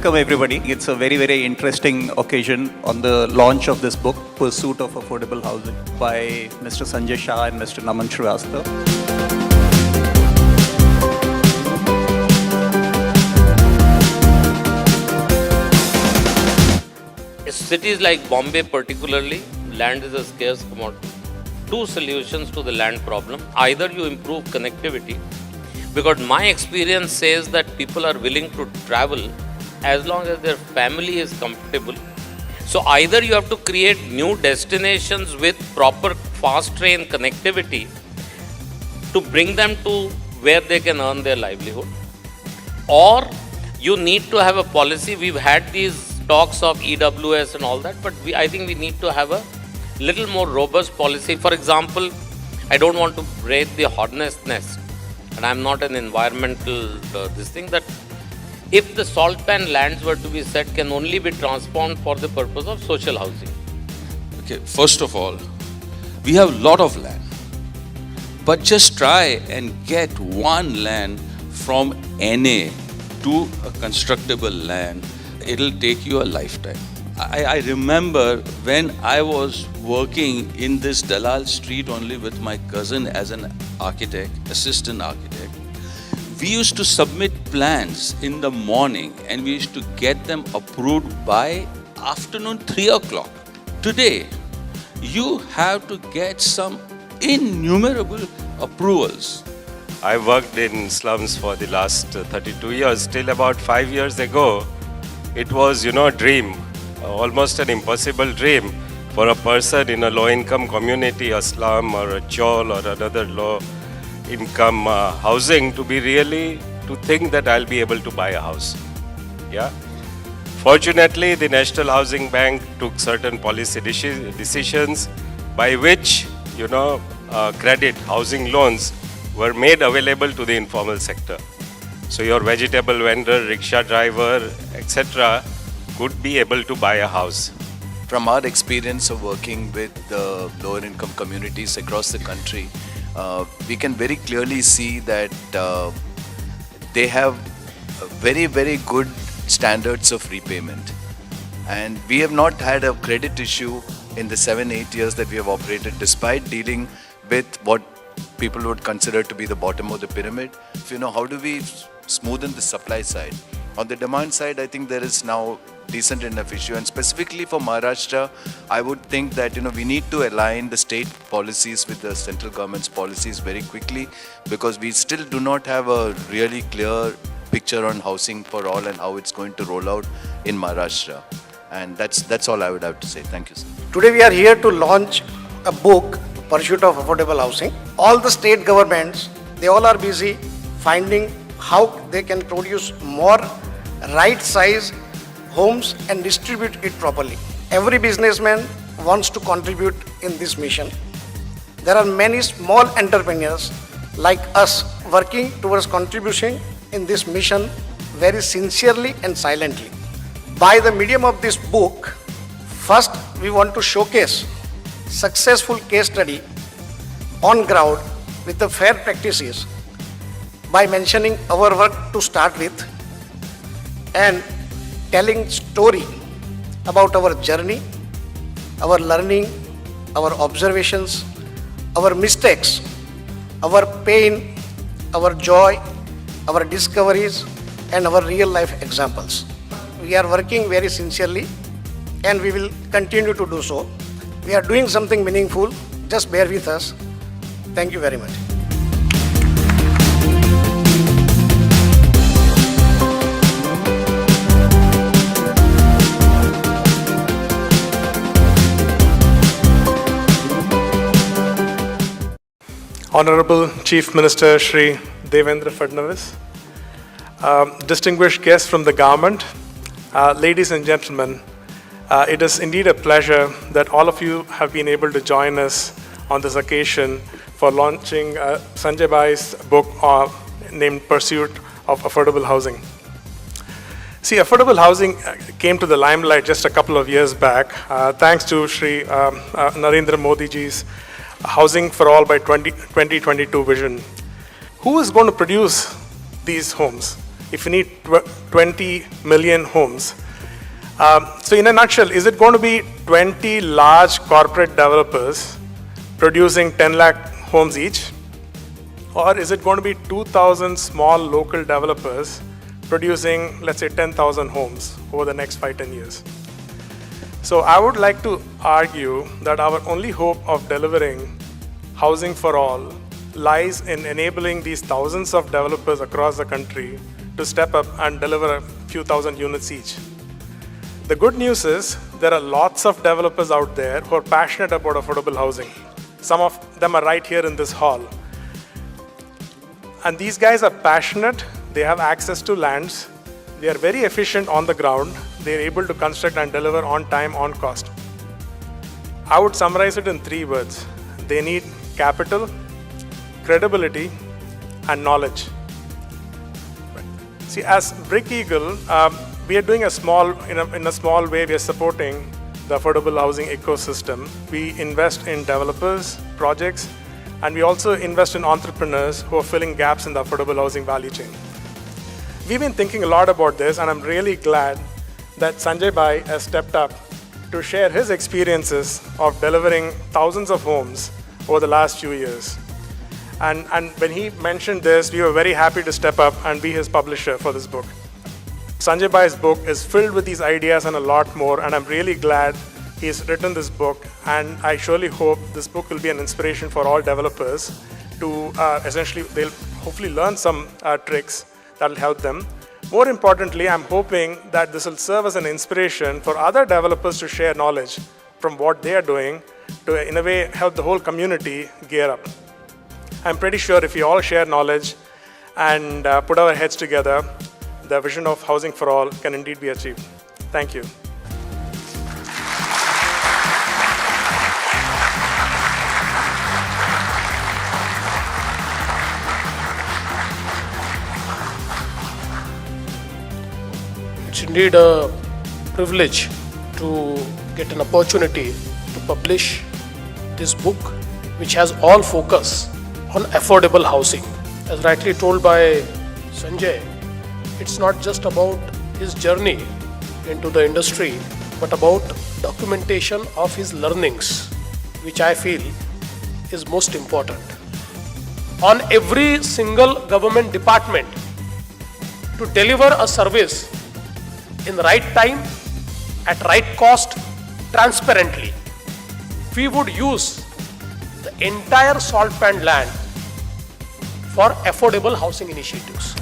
welcome everybody. It's a very, very interesting occasion on the launch of this book, Pursuit of Affordable Housing, by Mr. Sanjay Shah and Mr. Naman Shrivastava. Cities like Bombay particularly, land is a scarce commodity. Two solutions to the land problem. Either you improve connectivity, because my experience says that people are willing to travel as long as their family is comfortable. So either you have to create new destinations with proper fast train connectivity to bring them to where they can earn their livelihood, or you need to have a policy. We've had these talks of EWS and all that, but I think we need to have a little more robust policy. For example, I don't want to raise the hornet's nest, and I'm not an environmental this thing, that if the salt pan lands were to be set, can only be transformed for the purpose of social housing. Okay, first of all, we have a lot of land, but just try and get one land from NA to a constructible land. It'll take you a lifetime. I remember when I was working in this Dalal street only with my cousin as an architect, assistant architect. We used to submit plans in the morning and we used to get them approved by afternoon 3 o'clock. Today, you have to get some innumerable approvals. I worked in slums for the last 32 years. Till about 5 years ago, it was, a dream, almost an impossible dream for a person in a low-income community, a slum or a chawl or another low-income housing to think that I'll be able to buy a house. Yeah. Fortunately, the National Housing Bank took certain policy decisions by which, credit, housing loans were made available to the informal sector. So your vegetable vendor, rickshaw driver, etc. could be able to buy a house. From our experience of working with the lower income communities across the country, we can very clearly see that they have very, very good standards of repayment. And we have not had a credit issue in the 7-8 years that we have operated, despite dealing with what people would consider to be the bottom of the pyramid. How do we smoothen the supply side? On the demand side, I think there is now decent enough issue, and specifically for Maharashtra, I would think that we need to align the state policies with the central government's policies very quickly, because we still do not have a really clear picture on housing for all and how it's going to roll out in Maharashtra. And that's all I would have to say. Thank you, sir. Today we are here to launch a book, Pursuit of Affordable Housing. All the state governments, they all are busy finding how they can produce more right size homes and distribute it properly. Every businessman wants to contribute in this mission. There are many small entrepreneurs like us working towards contribution in this mission very sincerely and silently. By the medium of this book, first we want to showcase successful case study on ground with the fair practices by mentioning our work to start with and telling story about our journey, our learning, our observations, our mistakes, our pain, our joy, our discoveries, and our real life examples. We are working very sincerely and we will continue to do so. We are doing something meaningful. Just bear with us. Thank you very much. Honorable Chief Minister Shri Devendra Fadnavis, distinguished guests from the government, ladies and gentlemen, it is indeed a pleasure that all of you have been able to join us on this occasion for launching Sanjay Bhai's book named Pursuit of Affordable Housing. See, affordable housing came to the limelight just a couple of years back, thanks to Shri Narendra Modi ji's Housing for All by 2022 vision. Who is going to produce these homes? if you need 20 million homes. So in a nutshell, is it going to be 20 large corporate developers producing 10 lakh homes each? Or is it going to be 2,000 small local developers producing, let's say, 10,000 homes over the next 5-10 years? So I would like to argue that our only hope of delivering housing for all lies in enabling these thousands of developers across the country to step up and deliver a few thousand units each. The good news is there are lots of developers out there who are passionate about affordable housing. Some of them are right here in this hall. And these guys are passionate, they have access to lands, they are very efficient on the ground, they are able to construct and deliver on time, on cost. I would summarize it in 3 words. They need capital, credibility, and knowledge. See, as Brick Eagle, we are doing in a small way, we are supporting the affordable housing ecosystem. We invest in developers, projects, and we also invest in entrepreneurs who are filling gaps in the affordable housing value chain. We've been thinking a lot about this, and I'm really glad that Sanjay Bhai has stepped up to share his experiences of delivering thousands of homes over the last few years. And when he mentioned this, we were very happy to step up and be his publisher for this book. Sanjay Bhai's book is filled with these ideas and a lot more, and I'm really glad he's written this book, and I surely hope this book will be an inspiration for all developers to essentially, they'll hopefully learn some tricks that will help them. More importantly, I'm hoping that this will serve as an inspiration for other developers to share knowledge from what they are doing to, in a way, help the whole community gear up. I'm pretty sure if we all share knowledge and put our heads together, the vision of housing for all can indeed be achieved. Thank you. It's indeed a privilege to get an opportunity to publish this book, which has all focus on affordable housing. As rightly told by Sanjay, it's not just about his journey into the industry, but about documentation of his learnings, which I feel is most important. On every single government department to deliver a service in the right time, at right cost, transparently, we would use the entire salt pan land for affordable housing initiatives.